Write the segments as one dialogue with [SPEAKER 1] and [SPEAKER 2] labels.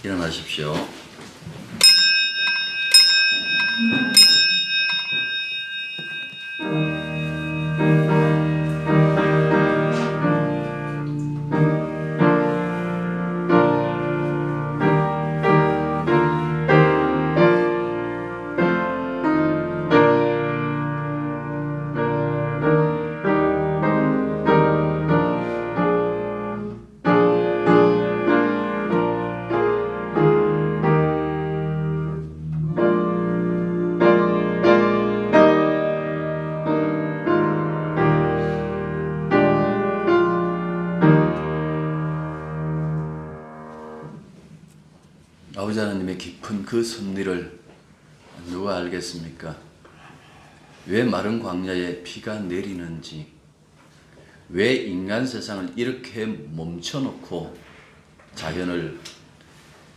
[SPEAKER 1] 일어나십시오. 아버지 하나님의 깊은 그 섭리를 누가 알겠습니까? 왜 마른 광야에 비가 내리는지, 왜 인간 세상을 이렇게 멈춰놓고 자연을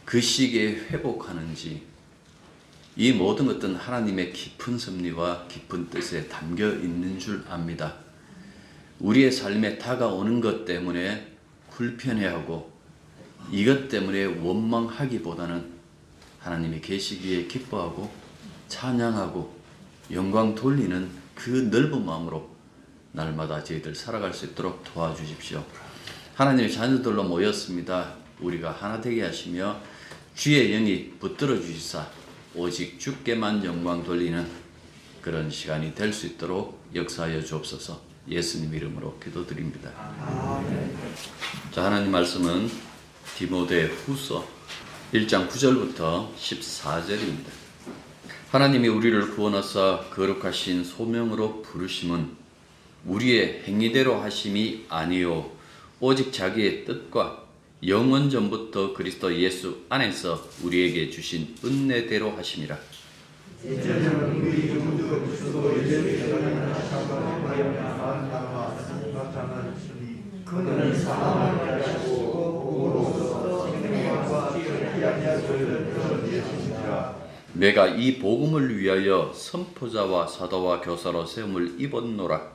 [SPEAKER 1] 그 시기에 회복하는지, 이 모든 것들은 하나님의 깊은 섭리와 깊은 뜻에 담겨 있는 줄 압니다. 우리의 삶에 다가오는 것 때문에 불편해하고 이것 때문에 원망하기보다는 하나님이 계시기에 기뻐하고 찬양하고 영광 돌리는 그 넓은 마음으로 날마다 저희들 살아갈 수 있도록 도와주십시오. 하나님의 자녀들로 모였습니다. 우리가 하나 되게 하시며 주의 영이 붙들어 주시사 오직 주께만 영광 돌리는 그런 시간이 될 수 있도록 역사하여 주옵소서. 예수님 이름으로 기도드립니다. 자, 하나님 말씀은 디모데 후서 1장 9절부터 14절입니다. 하나님이 우리를 구원하사 거룩하신 소명으로 부르심은 우리의 행위대로 하심이 아니요 오직 자기의 뜻과 영원 전부터 그리스도 예수 안에서 우리에게 주신 은혜대로 하심이라. 내가 이 복음을 위하여 선포자와 사도와 교사로 세움을 입었노라.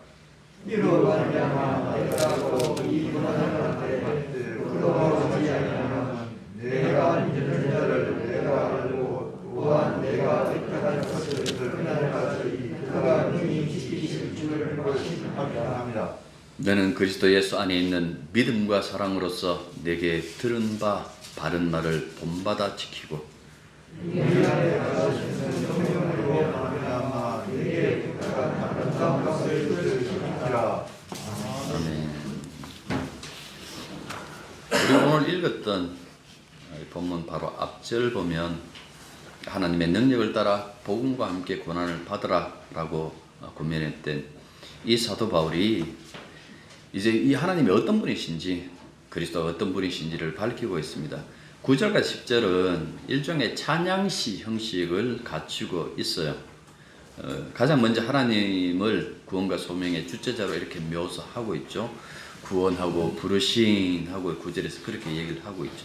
[SPEAKER 1] 너는 그리스도 예수 안에 있는 믿음과 사랑으로서 내게 들은 바 바른 말을 본받아 지키고 아멘. 우리 오늘 읽었던 본문 바로 앞절 보면 하나님의 능력을 따라 복음과 함께 고난을 받으라 라고 권면했던 이 사도 바울이 이제 이 하나님이 어떤 분이신지 그리스도가 어떤 분이신지를 밝히고 있습니다. 9절과 10절은 일종의 찬양시 형식을 갖추고 있어요. 가장 먼저 하나님을 구원과 소명의 주체자로 이렇게 묘사하고 있죠. 구원하고 부르심하고 9절에서 그렇게 얘기를 하고 있죠.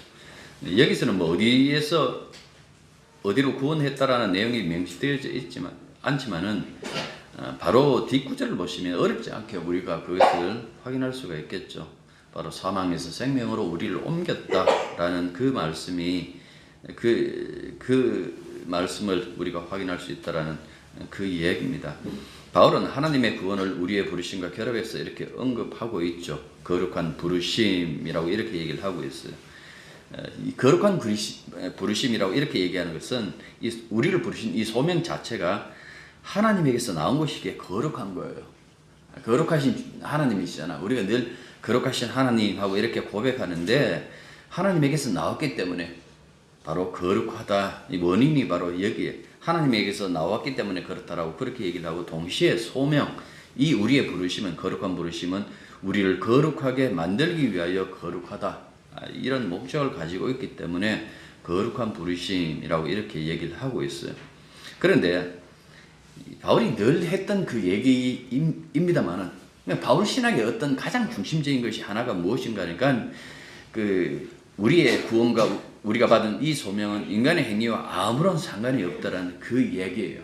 [SPEAKER 1] 여기서는 뭐 어디에서 어디로 구원했다라는 내용이 명시되어져 않지만은 바로 뒷구절을 보시면 어렵지 않게 우리가 그것을 확인할 수가 있겠죠. 바로 사망에서 생명으로 우리를 옮겼다라는 그 말씀이 그 말씀을 우리가 확인할 수 있다라는 그 이야기입니다. 바울은 하나님의 구원을 우리의 부르심과 결합해서 이렇게 언급하고 있죠. 거룩한 부르심이라고 이렇게 얘기를 하고 있어요. 이 거룩한 부르심이라고 이렇게 얘기하는 것은 우리를 부르신 이 소명 자체가 하나님에게서 나온 것이기에 거룩한 거예요. 거룩하신 하나님이시잖아. 우리가 늘 거룩하신 하나님하고 이렇게 고백하는데 하나님에게서 나왔기 때문에 바로 거룩하다. 이 원인이 바로 여기에 하나님에게서 나왔기 때문에 그렇다라고 그렇게 얘기를 하고 동시에 소명, 이 우리의 부르심은 거룩한 부르심은 우리를 거룩하게 만들기 위하여 거룩하다. 이런 목적을 가지고 있기 때문에 거룩한 부르심이라고 이렇게 얘기를 하고 있어요. 그런데 바울이 늘 했던 그 얘기입니다만은 바울 신학의 어떤 가장 중심적인 것이 하나가 무엇인가 하니까 우리의 구원과 우리가 받은 이 소명은 인간의 행위와 아무런 상관이 없다라는 그 얘기예요.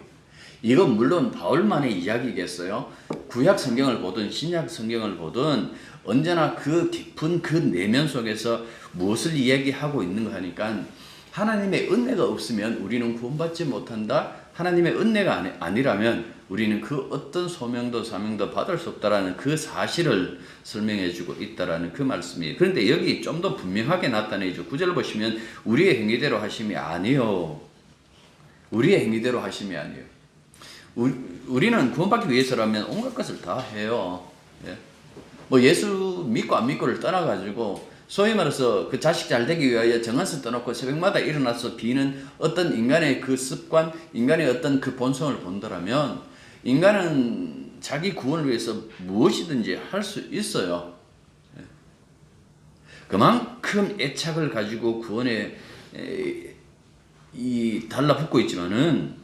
[SPEAKER 1] 이건 물론 바울만의 이야기겠어요. 구약 성경을 보든 신약 성경을 보든 언제나 그 깊은 그 내면 속에서 무엇을 이야기하고 있는가 하니까 하나님의 은혜가 없으면 우리는 구원받지 못한다. 하나님의 은혜가 아니라면 우리는 그 어떤 소명도 사명도 받을 수 없다라는 그 사실을 설명해 주고 있다라는 그 말씀이에요. 그런데 여기 좀 더 분명하게 나타내죠. 9절 보시면 우리의 행위대로 하심이 아니요. 우리의 행위대로 하심이 아니요. 우리는 구원받기 위해서라면 온갖 것을 다 해요. 예? 뭐 예수 믿고 안 믿고를 떠나가지고 소위 말해서 그 자식 잘 되기 위하여 정한선 떠놓고 새벽마다 일어나서 비는 어떤 인간의 그 습관, 인간의 어떤 그 본성을 본다라면 인간은 자기 구원을 위해서 무엇이든지 할 수 있어요. 그만큼 애착을 가지고 구원에 달라붙고 있지만은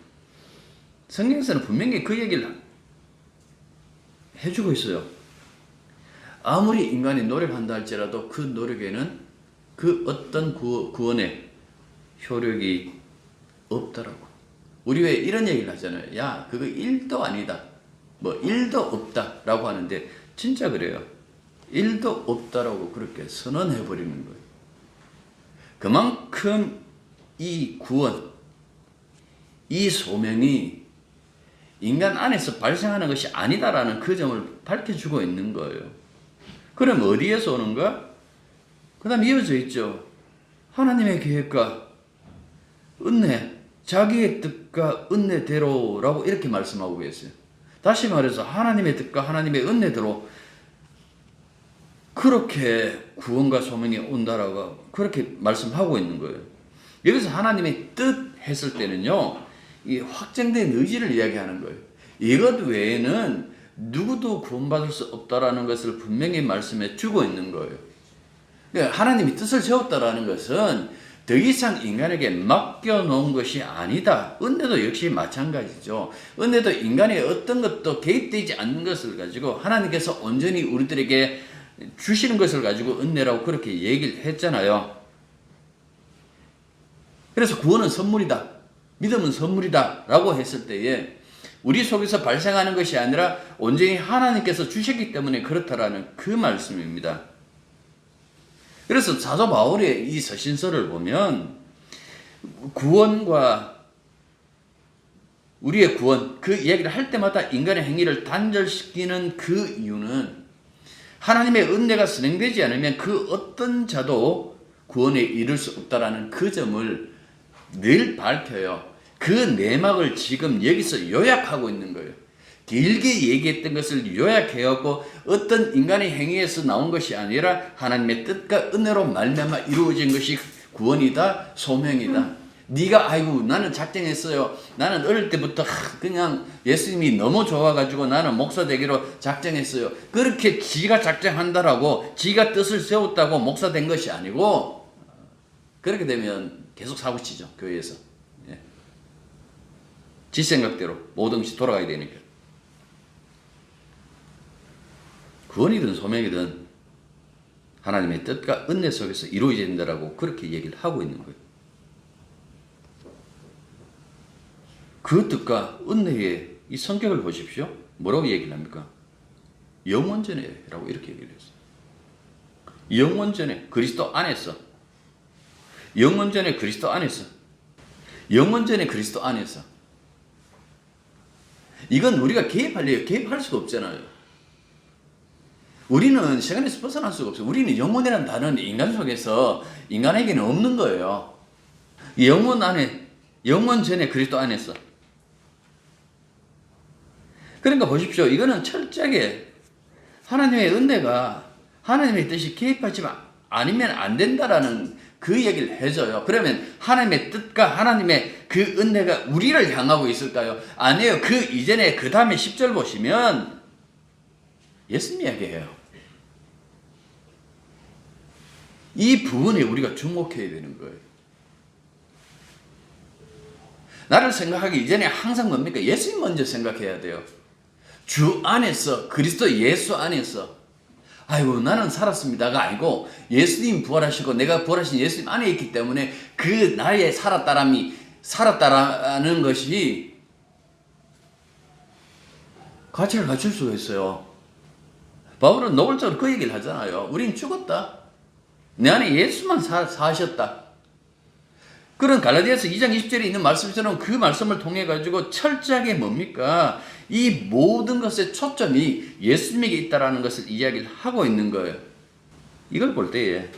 [SPEAKER 1] 성경에서는 분명히 그 얘기를 해주고 있어요. 아무리 인간이 노력한다 할지라도 그 노력에는 그 어떤 구원의 효력이 없다라고. 우리 왜 이런 얘기를 하잖아요. 야, 그거 1도 아니다. 뭐 1도 없다라고 하는데 진짜 그래요. 1도 없다라고 그렇게 선언해버리는 거예요. 그만큼 이 구원, 이 소명이 인간 안에서 발생하는 것이 아니다라는 그 점을 밝혀주고 있는 거예요. 그럼 어디에서 오는가? 그 다음 이어져 있죠. 하나님의 계획과 은혜, 자기의 뜻과 은혜대로라고 이렇게 말씀하고 계세요. 다시 말해서 하나님의 뜻과 하나님의 은혜대로 그렇게 구원과 소명이 온다라고 그렇게 말씀하고 있는 거예요. 여기서 하나님의 뜻 했을 때는요, 이 확정된 의지를 이야기하는 거예요. 이것 외에는 누구도 구원받을 수 없다라는 것을 분명히 말씀해 주고 있는 거예요. 그러니까 하나님이 뜻을 세웠다라는 것은 더 이상 인간에게 맡겨놓은 것이 아니다. 은혜도 역시 마찬가지죠. 은혜도 인간의 어떤 것도 개입되지 않는 것을 가지고 하나님께서 온전히 우리들에게 주시는 것을 가지고 은혜라고 그렇게 얘기를 했잖아요. 그래서 구원은 선물이다. 믿음은 선물이다. 라고 했을 때에 우리 속에서 발생하는 것이 아니라 온전히 하나님께서 주셨기 때문에 그렇다라는 그 말씀입니다. 그래서 사도 바울의 이 서신서를 보면 구원과 우리의 구원, 그 이야기를 할 때마다 인간의 행위를 단절시키는 그 이유는 하나님의 은혜가 선행되지 않으면 그 어떤 자도 구원에 이를 수 없다라는 그 점을 늘 밝혀요. 그 내막을 지금 여기서 요약하고 있는 거예요. 길게 얘기했던 것을 요약해갖고 어떤 인간의 행위에서 나온 것이 아니라 하나님의 뜻과 은혜로 말미암아 이루어진 것이 구원이다, 소명이다. 네가 아이고 나는 작정했어요. 나는 어릴 때부터 그냥 예수님이 너무 좋아가지고 나는 목사 되기로 작정했어요. 그렇게 지가 작정한다라고 지가 뜻을 세웠다고 목사 된 것이 아니고 그렇게 되면 계속 사고치죠, 교회에서. 지 생각대로 모든 것이 돌아가야 되니까. 구원이든 소명이든 하나님의 뜻과 은혜 속에서 이루어져야 된다라고 그렇게 얘기를 하고 있는 거예요. 그 뜻과 은혜의 이 성격을 보십시오. 뭐라고 얘기를 합니까? 영원전에라고 이렇게 얘기를 했어요. 영원전에 그리스도 안에서, 영원전에 그리스도 안에서, 영원전에 그리스도 안에서. 이건 우리가 개입할 수가 없잖아요. 우리는 시간에서 벗어날 수가 없어요. 우리는 영혼이라는 단어는 인간 속에서 인간에게는 없는 거예요. 영혼 안에, 영원 전에 그리스도 안에서. 그러니까 보십시오. 이거는 철저하게 하나님의 은혜가 하나님의 뜻이 개입하지 않으면 안 된다라는 그 얘기를 해줘요. 그러면 하나님의 뜻과 하나님의 그 은혜가 우리를 향하고 있을까요? 아니에요. 그 이전에 그 다음에 10절 보시면 예수님 이야기해요. 이 부분에 우리가 주목해야 되는 거예요. 나를 생각하기 이전에 항상 뭡니까? 예수님 먼저 생각해야 돼요. 주 안에서, 그리스도 예수 안에서. 아이고 나는 살았습니다가 아니고 예수님 부활하시고 내가 부활하신 예수님 안에 있기 때문에 그 나의 살았다라는 것이 가치를 갖출 수가 있어요. 바울은 노골적으로 그 얘기를 하잖아요. 우린 죽었다. 내 안에 예수만 사셨다. 그런 갈라디아서 2장 20절에 있는 말씀처럼 그 말씀을 통해 가지고 철저하게 뭡니까? 이 모든 것의 초점이 예수님에게 있다라는 것을 이야기를 하고 있는 거예요. 이걸 볼 때에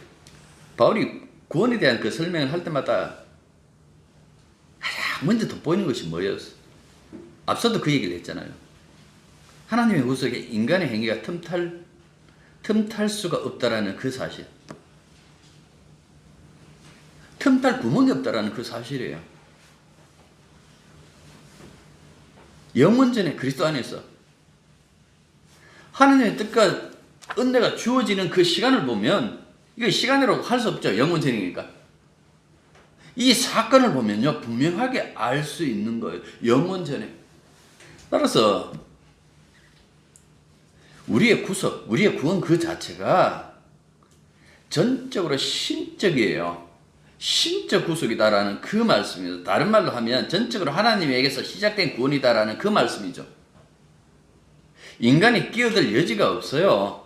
[SPEAKER 1] 바울이 구원에 대한 그 설명을 할 때마다 가장 먼저 돋보이는 것이 뭐였어? 앞서도 그 얘기를 했잖아요. 하나님의 구속에 인간의 행위가 틈탈 수가 없다라는 그 사실. 틈탈 구멍이 없다라는 그 사실이에요. 영원전에 그리스도 안에서 하나님의 뜻과 은혜가 주어지는 그 시간을 보면 이거 시간이라고 할 수 없죠. 영원전이니까. 이 사건을 보면요 분명하게 알 수 있는 거예요. 영원전에. 따라서 우리의 구속, 우리의 구원 그 자체가 전적으로 신적이에요. 신적 구속이다라는 그 말씀입니다. 다른 말로 하면 전적으로 하나님에게서 시작된 구원이다라는 그 말씀이죠. 인간이 끼어들 여지가 없어요.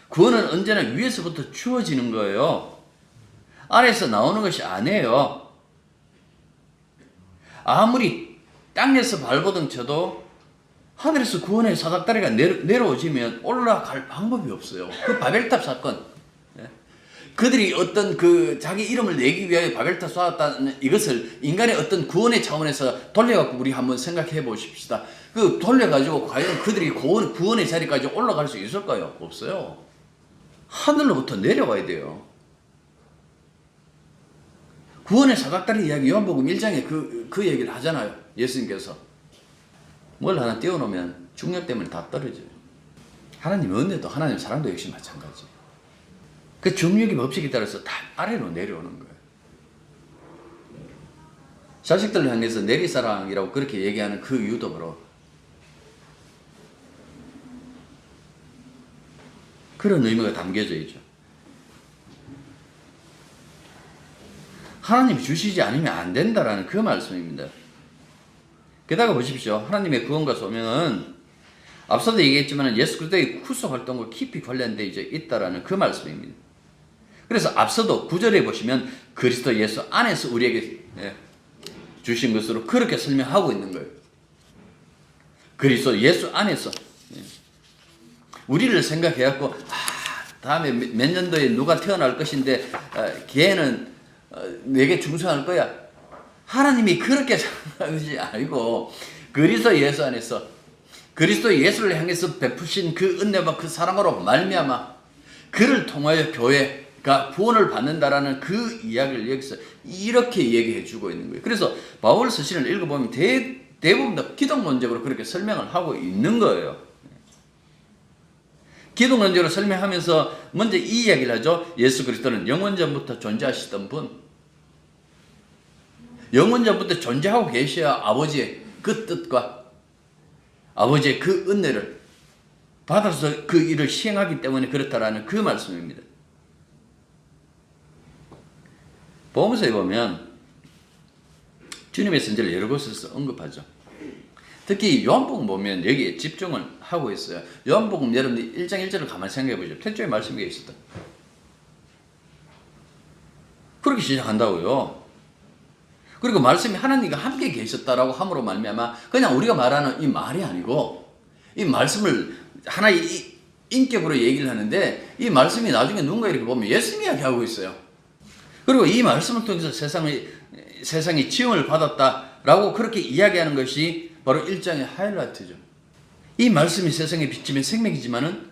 [SPEAKER 1] 구원은 언제나 위에서부터 주어지는 거예요. 아래에서 나오는 것이 아니에요. 아무리 땅에서 발버둥 쳐도 하늘에서 구원의 사닥다리가 내려오지면 올라갈 방법이 없어요. 그 바벨탑 사건. 그들이 어떤 그 자기 이름을 내기 위하여 바벨탑 쌓았다는 이것을 인간의 어떤 구원의 차원에서 돌려갖고 우리 한번 생각해 보십시다. 그 돌려가지고 과연 그들이 구원의 자리까지 올라갈 수 있을까요? 없어요. 하늘로부터 내려와야 돼요. 구원의 사닥다리 이야기 요한복음 1장에 그 얘기를 하잖아요. 예수님께서. 뭘 하나 띄워놓으면 중력 때문에 다 떨어져요. 하나님 은혜도 하나님 사랑도 역시 마찬가지. 그 중력의 법칙에 따라서 다 아래로 내려오는 거예요. 자식들을 향해서 내리사랑이라고 그렇게 얘기하는 그 이유도 바로 그런 의미가 담겨져 있죠. 하나님이 주시지 않으면 안 된다라는 그 말씀입니다. 게다가 보십시오. 하나님의 구원과 소명은 앞서도 얘기했지만 예수 그리스도의 구속 활동과 깊이 관련되어 있다라는 그 말씀입니다. 그래서 앞서도 9절에 보시면 그리스도 예수 안에서 우리에게 주신 것으로 그렇게 설명하고 있는 거예요. 그리스도 예수 안에서 우리를 생각해갖고 다음에 몇 년도에 누가 태어날 것인데 걔는 내게 충성할 거야. 하나님이 그렇게 생각하지 아니고 그리스도 예수 안에서 그리스도 예수를 향해서 베푸신 그 은혜와 그 사랑으로 말미암아 그를 통하여 교회가 구원을 받는다라는 그 이야기를 여기서 이렇게 얘기해 주고 있는 거예요. 그래서 바울 서신을 읽어보면 대부분 다 기독론적으로 그렇게 설명을 하고 있는 거예요. 기독론적으로 설명하면서 먼저 이 이야기를 하죠. 예수 그리스도는 영원전부터 존재하시던 분. 영원전부터 존재하고 계셔야 아버지의 그 뜻과 아버지의 그 은혜를 받아서 그 일을 시행하기 때문에 그렇다라는 그 말씀입니다. 복음서에 보면 주님의 선지를 여러 곳에서 언급하죠. 특히 요한복음 보면 여기에 집중을 하고 있어요. 요한복음 여러분들 1장 1절을 가만히 생각해 보죠. 태초에 말씀이 있었다. 그렇게 시작한다고요. 그리고 말씀이 하나님과 함께 계셨다라고 함으로 말미암아 그냥 우리가 말하는 이 말이 아니고 이 말씀을 하나의 인격으로 얘기를 하는데 이 말씀이 나중에 누군가 이렇게 보면 예수님 이야기하고 있어요. 그리고 이 말씀을 통해서 세상이 지음을 받았다라고 그렇게 이야기하는 것이 바로 1장의 하이라이트죠. 이 말씀이 세상에 비치면 생명이지만은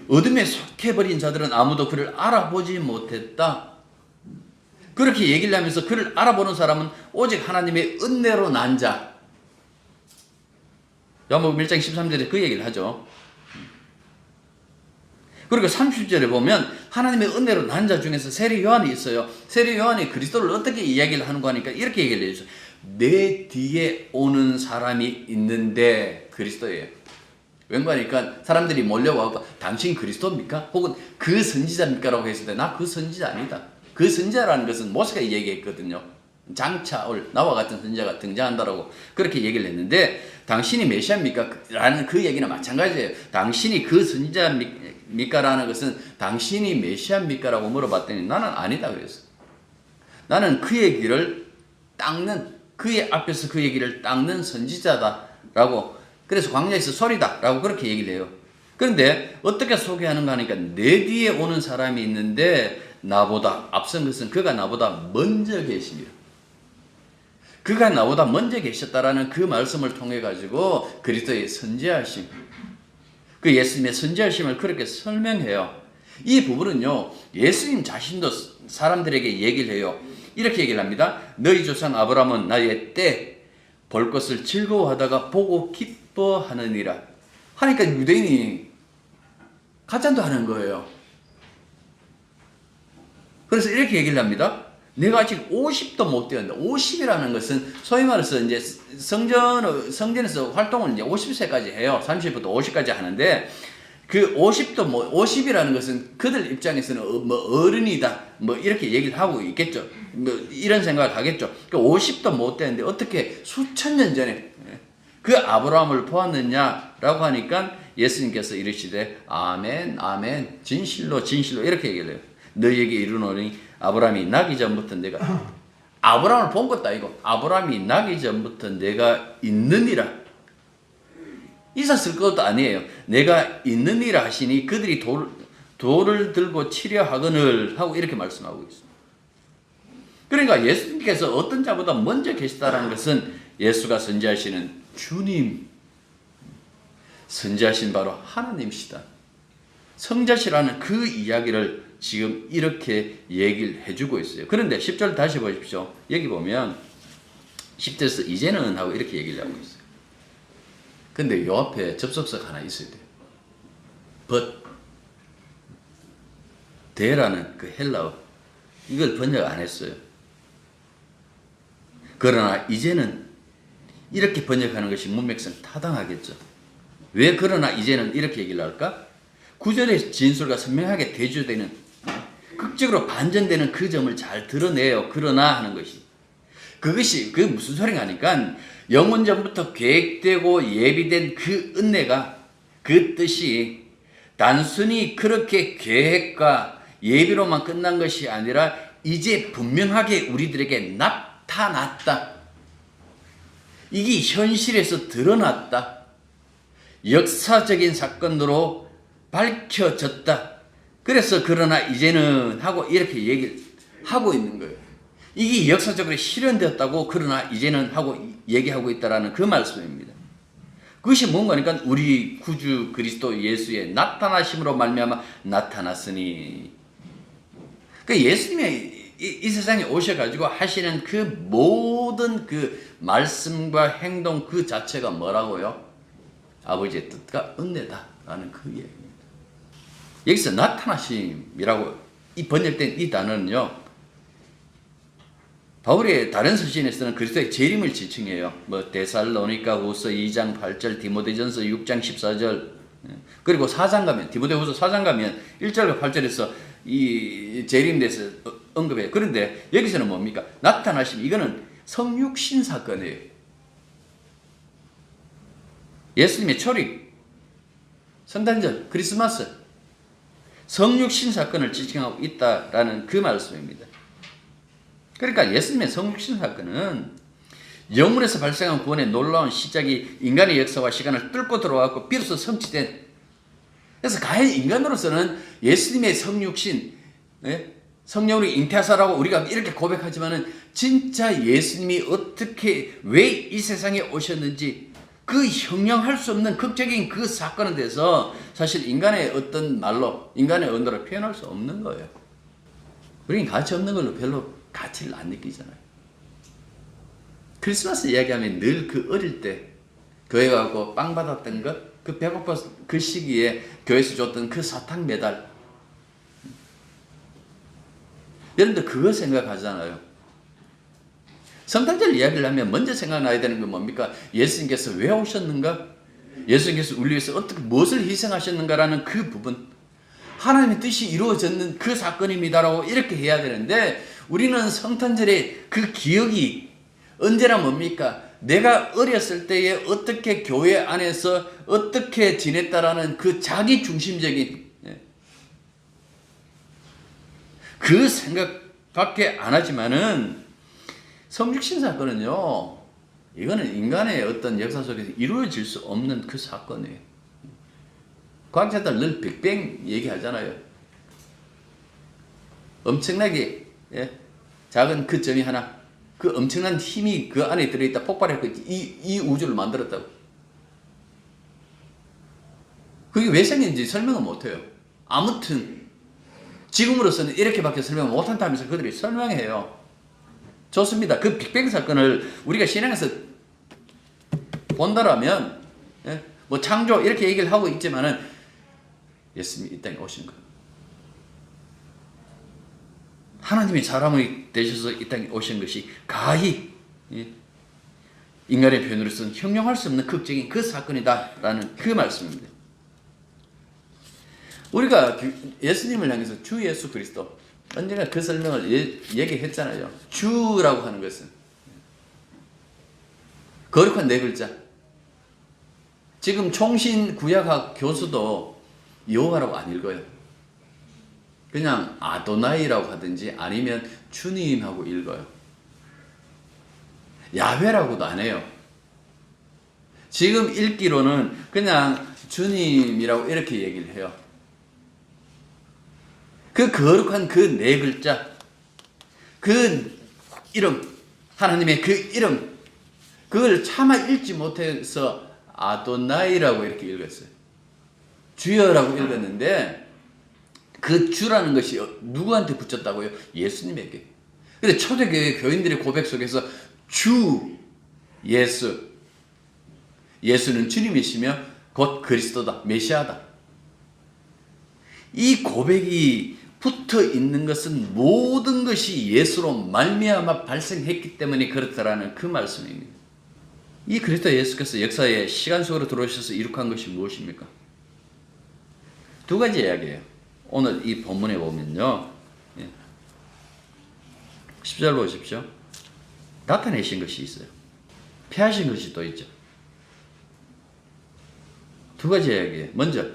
[SPEAKER 1] 어둠에 속해버린 자들은 아무도 그를 알아보지 못했다. 그렇게 얘기를 하면서 그를 알아보는 사람은 오직 하나님의 은혜로 난 자. 요한복음 1장 13절에 그 얘기를 하죠. 그리고 30절에 보면 하나님의 은혜로 난 자 중에서 세례 요한이 있어요. 세례 요한이 그리스도를 어떻게 이야기를 하는 거 하니까 이렇게 얘기를 해주죠. 내 뒤에 오는 사람이 있는데 그리스도예요. 왠가하니까 사람들이 몰려와서 당신 그리스도입니까? 혹은 그 선지자입니까? 라고 했을 때 나 그 선지자 아니다. 그 선지자라는 것은 모세가 얘기했거든요. 장차 올 나와 같은 선지자가 등장한다라고 그렇게 얘기를 했는데 당신이 메시아입니까? 라는 그 얘기는 마찬가지예요. 당신이 그 선지자입니까? 라는 것은 당신이 메시아입니까? 라고 물어봤더니 나는 아니다 그랬어. 나는 그의 길을 닦는, 그의 앞에서 그의 길을 닦는 선지자다라고, 그래서 광야에서 소리다라고 그렇게 얘기를 해요. 그런데 어떻게 소개하는가 하니까 내 뒤에 오는 사람이 있는데 나보다 앞선 것은 그가 나보다 먼저 계십니다. 그가 나보다 먼저 계셨다라는 그 말씀을 통해 가지고 그리스도의 선지하심, 그 예수님의 선지하심을 그렇게 설명해요. 이 부분은요, 예수님 자신도 사람들에게 얘기를 해요. 이렇게 얘기를 합니다. 너희 조상 아브라함은 나의 때 볼 것을 즐거워하다가 보고 기뻐하느니라 하니까 유대인이 가짠도 하는 거예요. 그래서 이렇게 얘기를 합니다. 내가 아직 50도 못 되었는데, 50이라는 것은 소위 말해서 이제 성전에서 활동을 이제 50세까지 해요. 30부터 50까지 하는데, 그 50이라는 것은 그들 입장에서는 어른이다. 이렇게 얘기를 하고 있겠죠. 이런 생각을 하겠죠. 그러니까 50도 못 되는데 어떻게 수천 년 전에 그 아브라함을 보았느냐라고 하니까 예수님께서 이르시되 아멘, 아멘, 진실로, 진실로 이렇게 얘기를 해요. 너희에게 이르노니 아브라함이 나기 전부터 내가, 아브라함을 본 것도 아니고 아브라함이 나기 전부터 내가 있느니라. 있었을 것도 아니에요. 내가 있느니라 하시니 그들이 돌을 들고 치려 하거늘 하고 이렇게 말씀하고 있습니다. 그러니까 예수님께서 어떤 자보다 먼저 계시다라는 것은 예수가 선지하시는 주님, 선지하신 바로 하나님이시다. 성자시라는 그 이야기를 지금 이렇게 얘기를 해주고 있어요. 그런데 10절 다시 보십시오. 여기 보면 10절에서 이제는 하고 이렇게 얘기를 하고 있어요. 근데 요 앞에 접속사가 하나 있어야 돼요. but, 대라는 그 헬라어, 이걸 번역 안 했어요. 그러나 이제는 이렇게 번역하는 것이 문맥상 타당하겠죠. 왜 그러나 이제는 이렇게 얘기를 할까? 9절의 진술과 선명하게 대조되는, 극적으로 반전되는 그 점을 잘 드러내요. 그러나 하는 것이. 그것이 무슨 소리가 하니까 영원 전부터 계획되고 예비된 그 은혜가, 그 뜻이 단순히 그렇게 계획과 예비로만 끝난 것이 아니라 이제 분명하게 우리들에게 나타났다. 이게 현실에서 드러났다. 역사적인 사건으로 밝혀졌다. 그래서 그러나 이제는 하고 이렇게 얘기를 하고 있는 거예요. 이게 역사적으로 실현되었다고 그러나 이제는 하고 얘기하고 있다라는 그 말씀입니다. 그것이 뭔가니까 우리 구주 그리스도 예수의 나타나심으로 말미암아 나타났으니, 그 예수님이 이 세상에 오셔가지고 하시는 그 모든 그 말씀과 행동 그 자체가 뭐라고요? 아버지의 뜻과 은혜다라는 그 얘기입니다. 여기서 나타나심이라고 이 번역된 이 단어는요, 바울의 다른 서신에서는 그리스도의 재림을 지칭해요. 데살로니가 후서 2장 8절, 디모데전서 6장 14절, 그리고 4장 가면, 디모데후서 4장 가면 1절과 8절에서 이 재림에 대해서 언급해요. 그런데 여기서는 뭡니까? 나타나심, 이거는 성육신 사건이에요. 예수님의 초림, 성탄절, 크리스마스, 성육신 사건을 지칭하고 있다라는 그 말씀입니다. 그러니까 예수님의 성육신 사건은 영문에서 발생한 구원의 놀라운 시작이 인간의 역사와 시간을 뚫고 들어왔고 비로소 성취된, 그래서 과연 인간으로서는 예수님의 성육신, 성령으로 잉태하사라고 우리가 이렇게 고백하지만은 진짜 예수님이 어떻게 왜 이 세상에 오셨는지 그 형용할 수 없는 극적인 그 사건에 대해서 사실 인간의 어떤 말로, 인간의 언어로 표현할 수 없는 거예요. 우리는 가치 없는 걸로 별로 가치를 안 느끼잖아요. 크리스마스 이야기하면 늘 그 어릴 때 교회 가고 빵 받았던 것, 그 배고파 그 시기에 교회에서 줬던 그 사탕 메달, 여러분들 그거 생각하잖아요. 성탄절 이야기를 하면 먼저 생각나야 되는 건 뭡니까? 예수님께서 왜 오셨는가? 예수님께서 우리 위해서 어떻게 무엇을 희생하셨는가라는 그 부분, 하나님의 뜻이 이루어졌는 그 사건입니다라고 이렇게 해야 되는데, 우리는 성탄절의 그 기억이 언제나 뭡니까? 내가 어렸을 때에 어떻게 교회 안에서 어떻게 지냈다라는 그 자기 중심적인 그 생각 밖에 안 하지만은 성육신 사건은요, 이거는 인간의 어떤 역사 속에서 이루어질 수 없는 그 사건이에요. 과학자들 늘 빅뱅 얘기하잖아요. 엄청나게 작은 그 점이 하나, 그 엄청난 힘이 그 안에 들어있다 폭발했고 이 우주를 만들었다고. 그게 왜 생긴지 설명은 못해요. 아무튼 지금으로서는 이렇게밖에 설명 못한다면서 그들이 설명해요. 좋습니다. 그 빅뱅 사건을 우리가 신앙에서 본다라면 뭐 창조 이렇게 얘기를 하고 있지만은 예수님이 이 땅에 오신 거예요. 하나님이 사람이 되셔서 이 땅에 오신 것이 가히 인간의 표현으로서는 형용할 수 없는 극적인 그 사건이다라는 그 말씀입니다. 우리가 예수님을 향해서 주 예수 그리스도, 언젠가 그 설명을 얘기했잖아요. 주라고 하는 것은 거룩한 네 글자. 지금 총신 구약학 교수도 여호와라고 안 읽어요. 그냥 아도나이라고 하든지 아니면 주님하고 읽어요. 야훼라고도 안 해요. 지금 읽기로는 그냥 주님이라고 이렇게 얘기를 해요. 그 거룩한 그 네 글자, 그 이름, 하나님의 그 이름, 그걸 차마 읽지 못해서 아도나이라고 이렇게 읽었어요. 주여라고 읽었는데 그 주라는 것이 누구한테 붙였다고요? 예수님에게. 근데 초대교회 교인들의 고백 속에서 주 예수, 예수는 주님이시며 곧 그리스도다, 메시아다. 이 고백이 붙어 있는 것은 모든 것이 예수로 말미암아 발생했기 때문에 그렇다라는 그 말씀입니다. 이 그리스도 예수께서 역사에 시간 속으로 들어오셔서 이룩한 것이 무엇입니까? 두 가지 이야기예요. 오늘 이 본문에 보면요, 10절 보십시오. 나타내신 것이 있어요. 패하신 것이 또 있죠. 두 가지 이야기예요. 먼저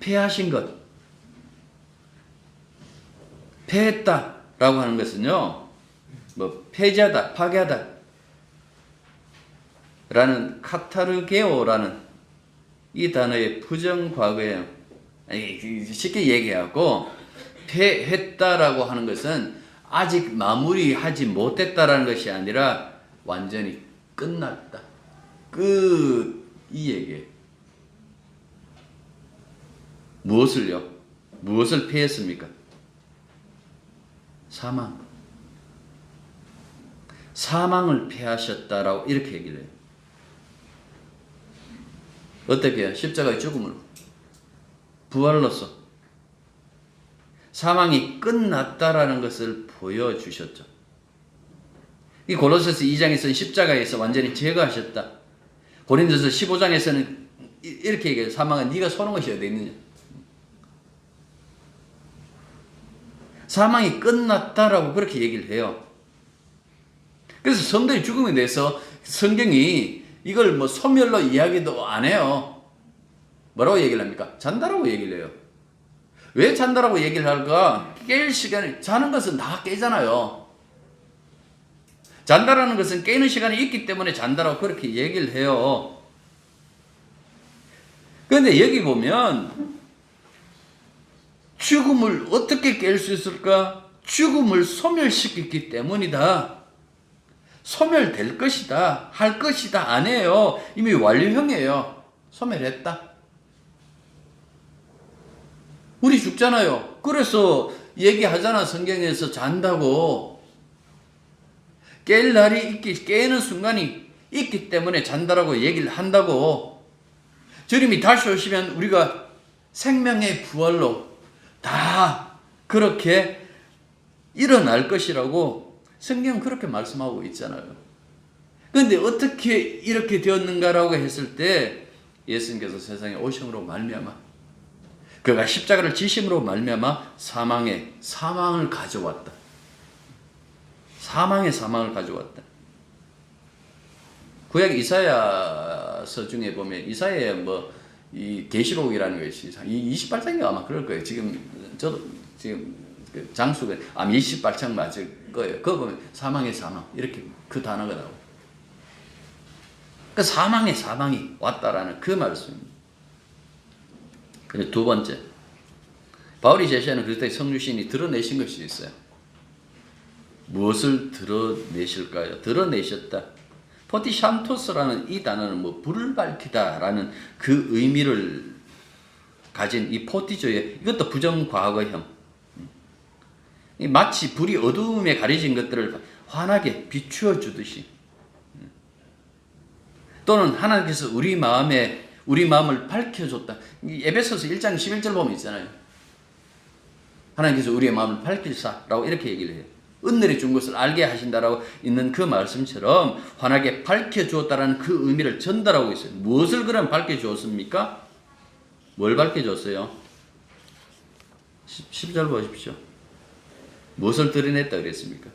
[SPEAKER 1] 패하신 것, 패했다라고 하는 것은요, 뭐 폐지하다, 파괴하다 라는 카타르게오라는 이 단어의 부정과거예요. 쉽게 얘기하고, 패했다라고 하는 것은 아직 마무리하지 못했다라는 것이 아니라 완전히 끝났다, 이 얘기예요. 무엇을요? 무엇을 패했습니까? 사망. 사망을 패하셨다라고 이렇게 얘기를 해요. 어떻게 해요? 십자가의 죽음으로, 부활로서 사망이 끝났다라는 것을 보여주셨죠. 이 고로새서 2장에서는 십자가에서 완전히 제거하셨다. 고린도서 15장에서는 이렇게 얘기해요. 사망은 네가 서는 것이 어디 있느냐. 사망이 끝났다라고 그렇게 얘기를 해요. 그래서 성도의 죽음에 대해서 성경이 이걸 뭐 소멸로 이야기도 안 해요. 뭐라고 얘기를 합니까? 잔다라고 얘기를 해요. 왜 잔다라고 얘기를 할까? 깰 시간이, 자는 것은 다 깨잖아요. 잔다라는 것은 깨는 시간이 있기 때문에 잔다라고 그렇게 얘기를 해요. 그런데 여기 보면 죽음을 어떻게 깰 수 있을까? 죽음을 소멸시켰기 때문이다. 소멸될 것이다, 할 것이다 안 해요. 이미 완료형이에요. 소멸했다. 우리 죽잖아요. 그래서 얘기하잖아, 성경에서 잔다고. 깰 날이 깨는 순간이 있기 때문에 잔다라고 얘기를 한다고. 주님이 다시 오시면 우리가 생명의 부활로 다 그렇게 일어날 것이라고 성경은 그렇게 말씀하고 있잖아요. 그런데 어떻게 이렇게 되었는가라고 했을 때 예수님께서 세상에 오심으로 말미암아, 그가 십자가를 지심으로 말미암아 사망을 가져왔다. 사망을 가져왔다. 구약 이사야서 중에 보면 이사야의 이 계시록이라는 것이 이 28장이 아마 그럴 거예요. 저도 지금 그 장수가 밀실발창 맞을 거예요. 그거 보면 사망의 사망 이렇게 그 단어가 나오고 그 사망의 사망이 왔다라는 그 말씀입니다. 그리고 두 번째, 바울이 제시하는 그리스도의 성육신이 드러내신 것이 있어요. 무엇을 드러내실까요? 드러내셨다. 포티샨토스라는 이 단어는 불을 밝히다라는 그 의미를 가진 이 포티조의 이것도 부정과거형. 마치 불이 어두움에 가려진 것들을 환하게 비추어 주듯이, 또는 하나님께서 우리 마음을 밝혀줬다. 에베소서 1장 11절 보면 있잖아요. 하나님께서 우리의 마음을 밝힐사라고 이렇게 얘기를 해요. 은혜를 준 것을 알게 하신다라고 있는 그 말씀처럼 환하게 밝혀주었다라는 그 의미를 전달하고 있어요. 무엇을 그럼 밝혀주었습니까? 뭘 밝혀줬어요? 10절 보십시오. 무엇을 드러냈다 그랬습니까?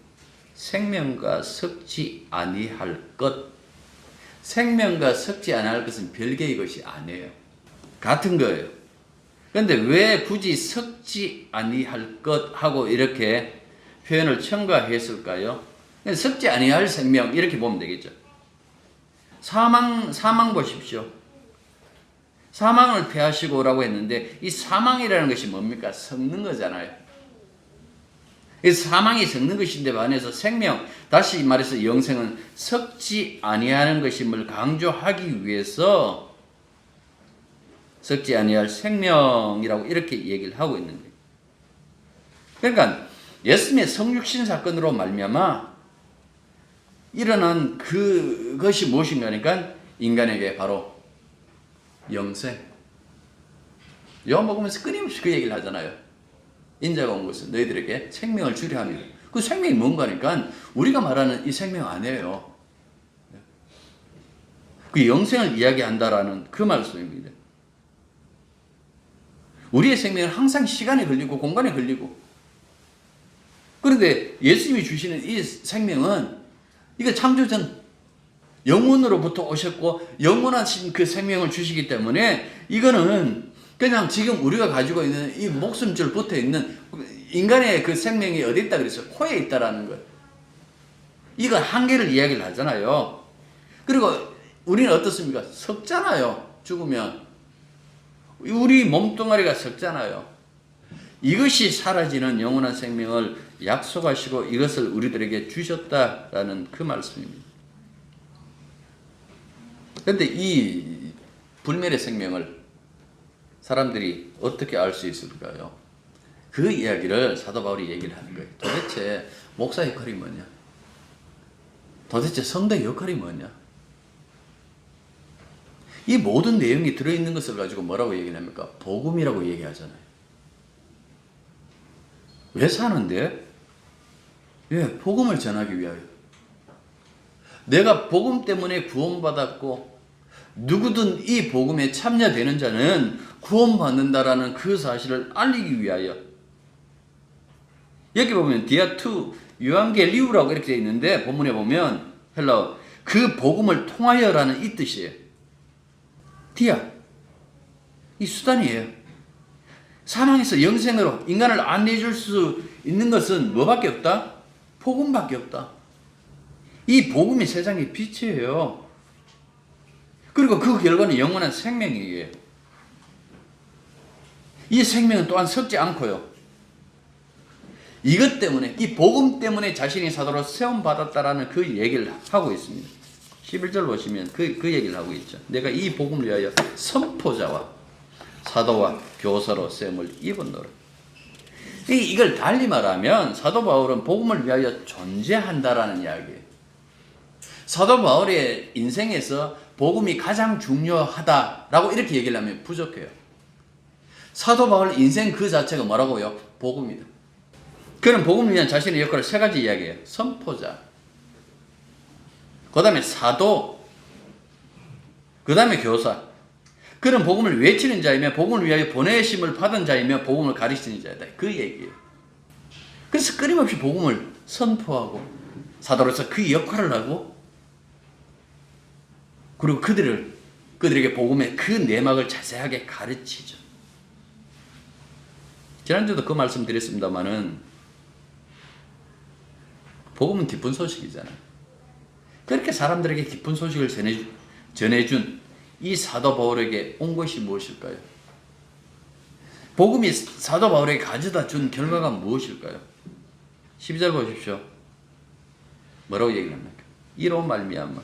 [SPEAKER 1] 생명과 섞지 아니할 것. 생명과 섞지 아니할 것은 별개의 것이 아니에요. 같은 거예요. 그런데 왜 굳이 섞지 아니할 것 하고 이렇게 표현을 첨가했을까요? 섞지 아니할 생명 이렇게 보면 되겠죠. 사망 보십시오. 사망을 패하시고라고 했는데 이 사망이라는 것이 뭡니까? 섞는 거잖아요. 이 사망이 섞는 것인데 반해서 생명, 다시 말해서 영생은 섞지 아니하는 것임을 강조하기 위해서 섞지 아니할 생명이라고 이렇게 얘기를 하고 있는 거예요. 그러니까 예수님의 성육신 사건으로 말미암아 일어난 그것이 무엇인가 하니까 인간에게 바로 영생. 요한복음에서 끊임없이 그 얘기를 하잖아요. 인자가 온 것은 너희들에게 생명을 주려 합니다. 그 생명이 뭔가 하니까 우리가 말하는 이 생명 아니에요. 그 영생을 이야기한다라는 그 말씀입니다. 우리의 생명은 항상 시간에 걸리고 공간에 걸리고, 그런데 예수님이 주시는 이 생명은 이거 창조전 영원으로부터 오셨고 영원하신 그 생명을 주시기 때문에 이거는 그냥 지금 우리가 가지고 있는 이 목숨줄 붙어 있는 인간의 그 생명이 어디 있다 그랬어요? 코에 있다라는 거예요. 이거 한계를 이야기를 하잖아요. 그리고 우리는 어떻습니까? 썩잖아요. 죽으면 우리 몸뚱아리가 썩잖아요. 이것이 사라지는 영원한 생명을 약속하시고 이것을 우리들에게 주셨다라는 그 말씀입니다. 그런데 이 불멸의 생명을 사람들이 어떻게 알 수 있을까요? 그 이야기를 사도 바울이 얘기를 하는 거예요. 도대체 목사 역할이 뭐냐? 도대체 성도의 역할이 뭐냐? 이 모든 내용이 들어있는 것을 가지고 뭐라고 얘기를 합니까? 복음이라고 얘기하잖아요. 왜 사는데? 왜? 복음을 전하기 위하여. 내가 복음 때문에 구원받았고 누구든 이 복음에 참여되는 자는 구원받는다라는 그 사실을 알리기 위하여. 여기 보면 디아투 유앙겔리우라고 이렇게 되어 있는데 본문에 보면 헬라어 그 복음을 통하여라는 이 뜻이에요. 디아 이 수단이에요. 사망에서 영생으로 인간을 안내해 줄 수 있는 것은 뭐밖에 없다? 복음밖에 없다. 이 복음이 세상의 빛이에요. 그리고 그 결과는 영원한 생명이에요. 이 생명은 또한 썩지 않고요. 이것 때문에, 이 복음 때문에 자신이 사도로 세움받았다라는 그 얘기를 하고 있습니다. 11절 보시면 그 얘기를 하고 있죠. 내가 이 복음을 위하여 선포자와 사도와 교사로 세움을 입었노라. 이걸 달리 말하면 사도 바울은 복음을 위하여 존재한다라는 이야기예요. 사도 바울의 인생에서 복음이 가장 중요하다라고 이렇게 얘기를 하면 부족해요. 사도 바울 인생 그 자체가 뭐라고요? 복음이다. 그는 복음을 위한 자신의 역할을 세 가지 이야기해요. 선포자, 그 다음에 사도, 그 다음에 교사. 그는 복음을 외치는 자이며 복음을 위하여 보내심을 받은 자이며 복음을 가르치는 자이다. 그 얘기예요. 그래서 끊임없이 복음을 선포하고 사도로서 그 역할을 하고, 그리고 그들에게 복음의 그 내막을 자세하게 가르치죠. 지난주도 그 말씀 드렸습니다마는 복음은 기쁜 소식이잖아요. 그렇게 사람들에게 기쁜 소식을 전해준 이 사도 바울에게 온 것이 무엇일까요? 복음이 사도 바울에게 가져다 준 결과가 무엇일까요? 12절 보십시오. 뭐라고 얘기를 합니까? 이로 말미암아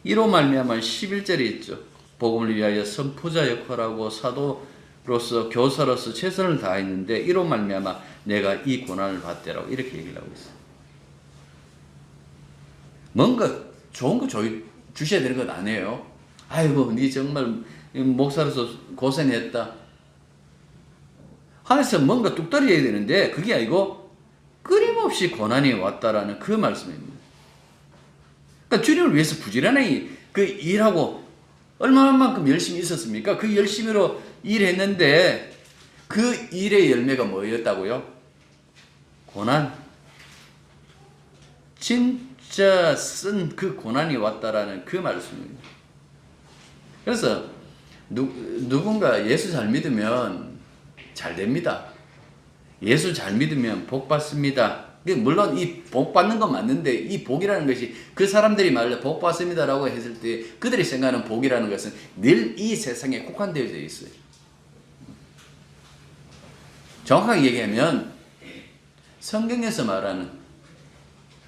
[SPEAKER 1] 11절에 있죠. 복음을 위하여 선포자 역할하고 사도로서 교사로서 최선을 다했는데 이로 말미암아 내가 이 고난을 받대라고 이렇게 얘기를 하고 있어요. 뭔가 좋은 거 주셔야 되는 것 아니에요. 아이고 니 정말 목사로서 고생했다. 하늘에서 뭔가 뚝 떨어져야 되는데 그게 아니고 끊임없이 고난이 왔다라는 그 말씀입니다. 그러니까 주님을 위해서 부지런히 그 일하고 얼마만큼 열심히 있었습니까? 그 열심히로 일했는데 그 일의 열매가 뭐였다고요? 고난. 진짜 쓴 그 고난이 왔다라는 그 말씀입니다. 그래서 누군가 예수 잘 믿으면 잘 됩니다. 예수 잘 믿으면 복 받습니다. 물론 이 복 받는 건 맞는데 이 복이라는 것이 그 사람들이 말로 복 받습니다라고 했을 때 그들이 생각하는 복이라는 것은 늘 이 세상에 국한되어져 있어요. 정확하게 얘기하면 성경에서 말하는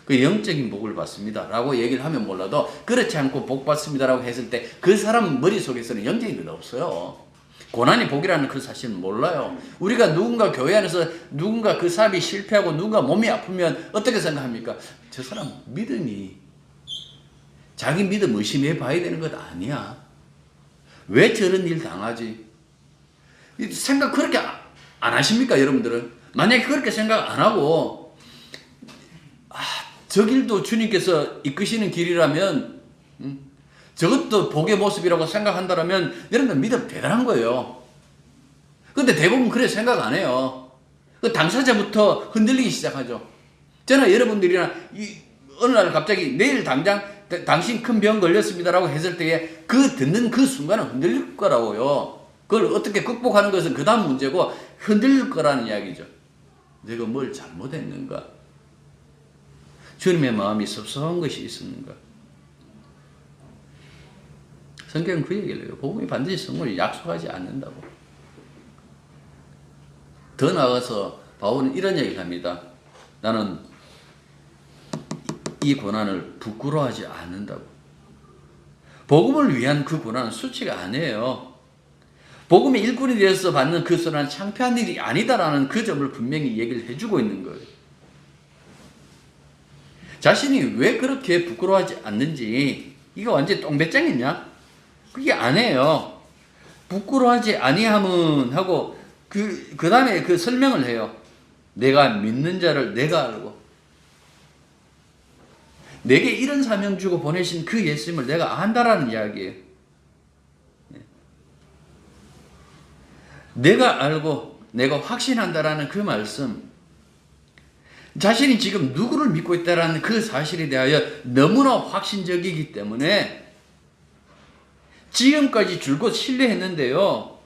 [SPEAKER 1] 그 영적인 복을 받습니다 라고 얘기를 하면 몰라도 그렇지 않고 복 받습니다라고 했을 때 그 사람 머릿속에서는 영적인 건 없어요. 고난이 복이라는 그 사실은 몰라요. 우리가 누군가 교회 안에서 누군가 그 사업이 실패하고 누군가 몸이 아프면 어떻게 생각합니까? 저 사람 믿음이 자기 믿음 의심해 봐야 되는 것 아니야. 왜 저런 일 당하지? 생각 그렇게 안 하십니까 여러분들은? 만약에 그렇게 생각 안 하고 저 길도 주님께서 이끄시는 길이라면 저것도 복의 모습이라고 생각한다면 여러분들 믿음 대단한 거예요. 근데 대부분 그래 생각 안 해요. 그 당사자부터 흔들리기 시작하죠. 저나 여러분들이나 어느 날 갑자기 내일 당장 당신 큰 병 걸렸습니다라고 했을 때에 그 듣는 그 순간은 흔들릴 거라고요. 그걸 어떻게 극복하는 것은 그 다음 문제고 흔들릴 거라는 이야기죠. 내가 뭘 잘못했는가? 주님의 마음이 섭섭한 것이 있었는가? 성경은 그 얘기를 해요. 복음이 반드시 성공을 약속하지 않는다고. 더 나아가서 바울은 이런 얘기를 합니다. 나는 이 고난을 부끄러워하지 않는다고. 복음을 위한 그 고난은 수치가 아니에요. 복음의 일꾼이 되어서 받는 그 고난은 창피한 일이 아니다라는 그 점을 분명히 얘기를 해주고 있는 거예요. 자신이 왜 그렇게 부끄러워하지 않는지 이거 완전 똥배짱이냐? 그게 아니에요. 부끄러워하지 아니함은 하고 그 다음에 그 설명을 해요. 내가 믿는 자를 내가 알고 내게 이런 사명 주고 보내신 그 예수님을 내가 안다라는 이야기예요. 내가 알고 내가 확신한다라는 그 말씀. 자신이 지금 누구를 믿고 있다라는 그 사실에 대하여 너무나 확신적이기 때문에 지금까지 줄곧 신뢰했는데요.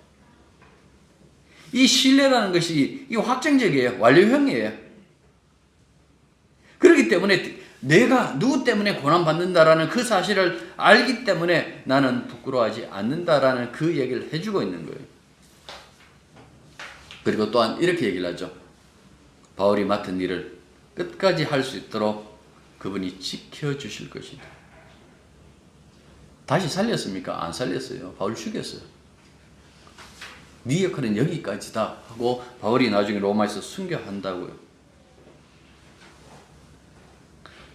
[SPEAKER 1] 이 신뢰라는 것이 이 확정적이에요. 완료형이에요. 그렇기 때문에 내가 누구 때문에 고난받는다라는 그 사실을 알기 때문에 나는 부끄러워하지 않는다라는 그 얘기를 해주고 있는 거예요. 그리고 또한 이렇게 얘기를 하죠. 바울이 맡은 일을 끝까지 할 수 있도록 그분이 지켜주실 것이다. 다시 살렸습니까? 안 살렸어요. 바울 죽였어요. 네 역할은 여기까지다 하고 바울이 나중에 로마에서 순교한다고요.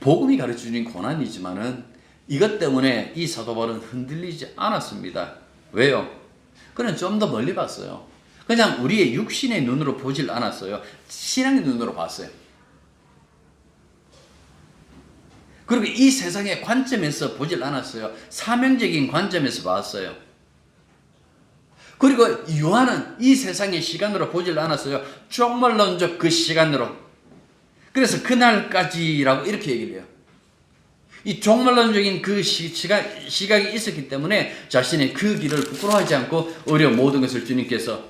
[SPEAKER 1] 복음이 가르쳐주는 고난이지만은 이것 때문에 이 사도 바울은 흔들리지 않았습니다. 왜요? 그는 좀 더 멀리 봤어요. 그냥 우리의 육신의 눈으로 보질 않았어요. 신앙의 눈으로 봤어요. 그리고 이 세상의 관점에서 보질 않았어요. 사명적인 관점에서 봤어요. 그리고 요한은 이 세상의 시간으로 보질 않았어요. 종말론적 그 시간으로. 그래서 그날까지라고 이렇게 얘기를 해요. 이 종말론적인 그 시각이 있었기 때문에 자신의 그 길을 부끄러워하지 않고 오히려 모든 것을 주님께서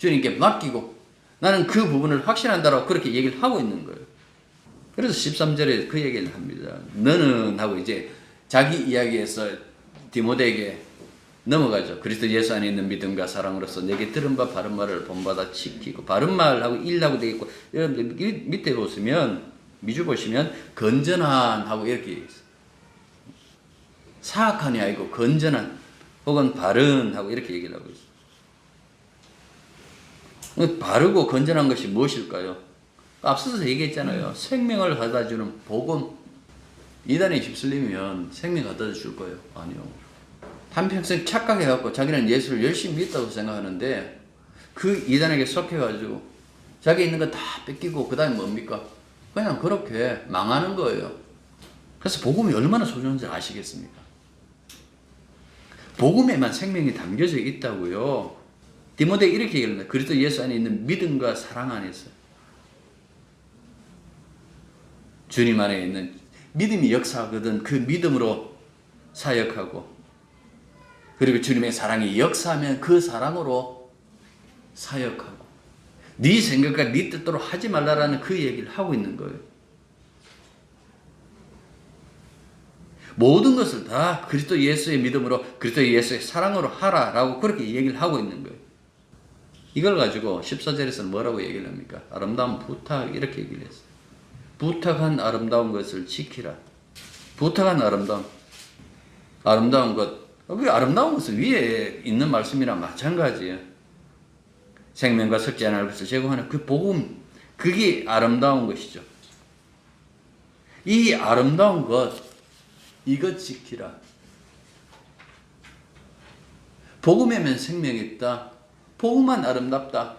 [SPEAKER 1] 주님께 맡기고 나는 그 부분을 확신한다라고 그렇게 얘기를 하고 있는 거예요. 그래서 13절에 그 얘기를 합니다. 너는 하고 이제 자기 이야기에서 디모데에게 넘어가죠. 그리스도 예수 안에 있는 믿음과 사랑으로서 내게 들은 바 바른 말을 본받아 지키고, 바른 말하고 일하고 되어 있고, 여러분들 밑에 보시면 미주 보시면 건전한 하고 이렇게 있어요. 사악한이 아니고 건전한 혹은 바른 하고 이렇게 얘기를 하고 있어요. 바르고 건전한 것이 무엇일까요? 앞서서 얘기했잖아요. 생명을 갖다 주는 복음. 이단에 휩쓸리면 생명 갖다 줄 거예요? 아니요. 한평생 착각해갖고 자기는 예수를 열심히 믿다고 생각하는데 그 이단에게 속해가지고 자기 있는 거 다 뺏기고 그 다음에 뭡니까? 그냥 그렇게 망하는 거예요. 그래서 복음이 얼마나 소중한지 아시겠습니까? 복음에만 생명이 담겨져 있다고요. 디모데 이렇게 얘기합니다. 그리스도 예수 안에 있는 믿음과 사랑 안에서 주님 안에 있는 믿음이 역사하거든 그 믿음으로 사역하고, 그리고 주님의 사랑이 역사하면 그 사랑으로 사역하고, 네 생각과 네 뜻대로 하지 말라라는 그 얘기를 하고 있는 거예요. 모든 것을 다 그리스도 예수의 믿음으로, 그리스도 예수의 사랑으로 하라라고 그렇게 얘기를 하고 있는 거예요. 이걸 가지고 14절에서는 뭐라고 얘기를 합니까? 아름다운 부탁 이렇게 얘기를 했어요. 부탁한 아름다운 것을 지키라. 부탁한 아름다운 것. 그 아름다운 것은 위에 있는 말씀이랑 마찬가지예요. 생명과 섞지 않을 것을 제공하는 그 복음, 그게 아름다운 것이죠. 이 아름다운 것, 이것 지키라. 복음에만 생명이 있다. 복음만 아름답다.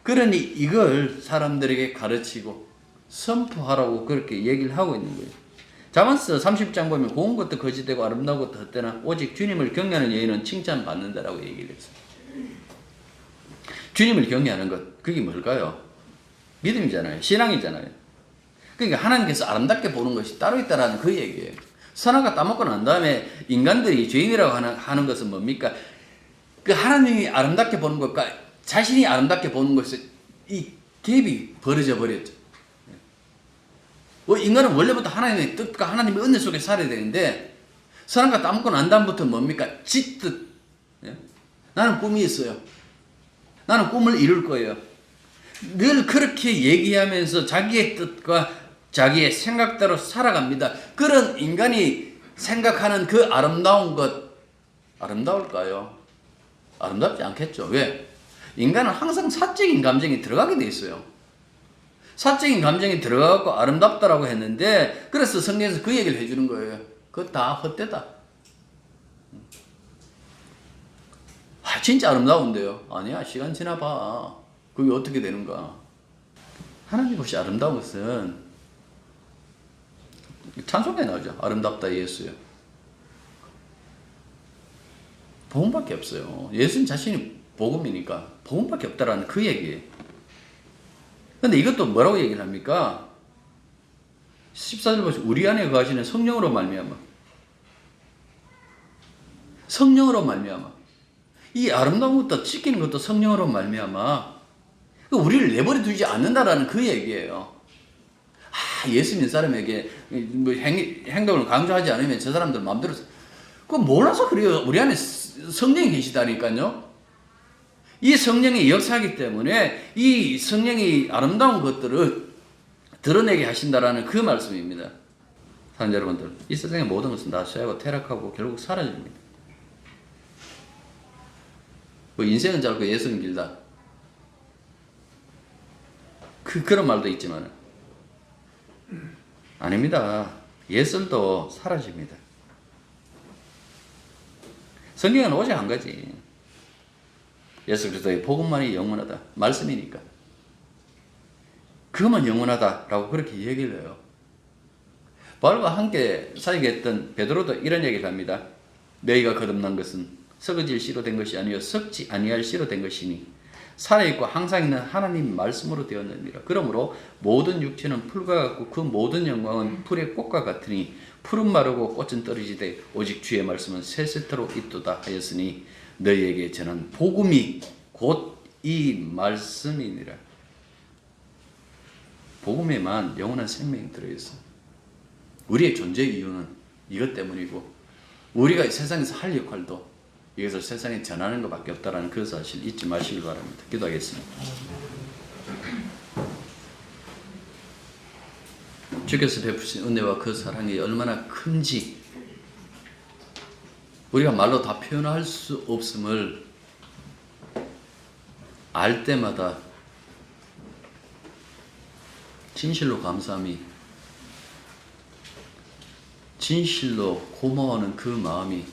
[SPEAKER 1] 그러니 이걸 사람들에게 가르치고 선포하라고 그렇게 얘기를 하고 있는 거예요. 자만서 30장 보면 고운 것도 거짓되고 아름다운 것도 헛되나 오직 주님을 경외하는 여인은 칭찬받는다라고 얘기를 했어요. 주님을 경외하는 것, 그게 뭘까요? 믿음이잖아요. 신앙이잖아요. 그러니까 하나님께서 아름답게 보는 것이 따로 있다라는 그 얘기예요. 선악과 따먹고 난 다음에 인간들이 죄인이라고 하는 것은 뭡니까? 그 하나님이 아름답게 보는 것과 자신이 아름답게 보는 것이 이 갭이 벌어져 버렸죠. 인간은 원래부터 하나님의 뜻과 하나님의 은혜 속에 살아야 되는데 선악과 따먹고 난 다음부터 뭡니까? 지 뜻. 나는 꿈이 있어요. 나는 꿈을 이룰 거예요. 늘 그렇게 얘기하면서 자기의 뜻과 자기의 생각대로 살아갑니다. 그런 인간이 생각하는 그 아름다운 것, 아름다울까요? 아름답지 않겠죠. 왜? 인간은 항상 사적인 감정이 들어가게 돼 있어요. 사적인 감정이 들어가고 아름답다라고 했는데, 그래서 성경에서 그 얘기를 해주는 거예요. 그거 다 헛되다. 진짜 아름다운데요. 아니야, 시간 지나봐. 그게 어떻게 되는가. 하나님 없이 아름다운 것은 찬송에 나오죠. 아름답다 예수요. 복음밖에 없어요. 예수는 자신이 복음이니까 복음밖에 없다라는 그 얘기예요. 근데 이것도 뭐라고 얘기를 합니까? 14절 보시면 우리 안에 거하시는 성령으로 말미암아. 성령으로 말미암아. 이 아름다운 것도 지키는 것도 성령으로 말미암아. 우리를 내버려 두지 않는다라는 그 얘기예요. 예수 믿는 사람에게 뭐 행동을 강조하지 않으면 저 사람들 마음대로 그거 몰라서 그래요. 우리 안에 성령이 계시다니까요. 이 성령이 역사하기 때문에 이 성령이 아름다운 것들을 드러내게 하신다라는 그 말씀입니다. 사랑하는 여러분들, 이 세상의 모든 것은 다 쇠하고 퇴락하고 결국 사라집니다. 뭐 인생은 짧고 예수는 길다. 그런 말도 있지만 아닙니다. 예술도 사라집니다. 성경은 오직 한 가지. 예수 그리스도의 복음만이 영원하다. 말씀이니까. 그것만 영원하다라고 그렇게 얘기를 해요. 바울과 함께 사역했던 베드로도 이런 얘기를 합니다. 너희가 거듭난 것은 썩어질 씨로 된 것이 아니요 썩지 아니할 씨로 된 것이니 살아있고 항상 있는 하나님 말씀으로 되었느니라. 그러므로 모든 육체는 풀과 같고 그 모든 영광은 풀의 꽃과 같으니 풀은 마르고 꽃은 떨어지되 오직 주의 말씀은 새새토록 있도다 하였으니 너희에게 전한 복음이 곧 이 말씀이니라. 복음에만 영원한 생명이 들어있어. 우리의 존재 이유는 이것 때문이고 우리가 이 세상에서 할 역할도 이것을 세상에 전하는 것밖에 없다는 그 사실 잊지 마시길 바랍니다. 기도하겠습니다. 주께서 베푸신 은혜와 그 사랑이 얼마나 큰지 우리가 말로 다 표현할 수 없음을 알 때마다 진실로 감사함이, 진실로 고마워하는 그 마음이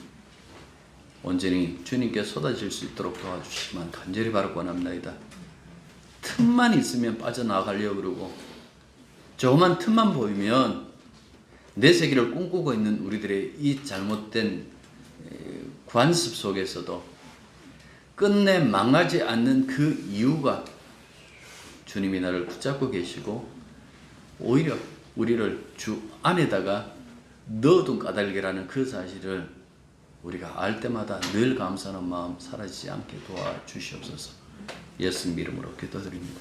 [SPEAKER 1] 온전히 주님께 쏟아질 수 있도록 도와주시기만 간절히 바라고 원합니다. 틈만 있으면 빠져나가려고 그러고 조그만 틈만 보이면 내세기를 꿈꾸고 있는 우리들의 이 잘못된 관습 속에서도 끝내 망하지 않는 그 이유가 주님이 나를 붙잡고 계시고 오히려 우리를 주 안에다가 넣어둔 까닭이라는 그 사실을 우리가 알 때마다 늘 감사하는 마음 사라지지 않게 도와주시옵소서. 예수님 이름으로 기도드립니다.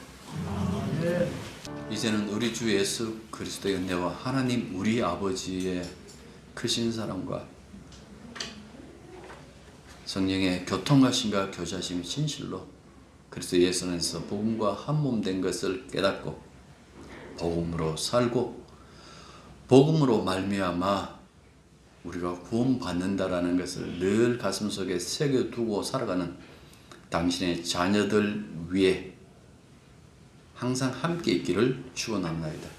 [SPEAKER 1] 이제는 우리 주 예수 그리스도의 은혜와 하나님 우리 아버지의 크신 사랑과 성령의 교통하심과 교제하심이 진실로 그리스도 예수 안에서 복음과 한 몸 된 것을 깨닫고 복음으로 살고 복음으로 말미암아 우리가 구원받는다라는 것을 늘 가슴속에 새겨두고 살아가는 당신의 자녀들 위에 항상 함께 있기를 축원합니다.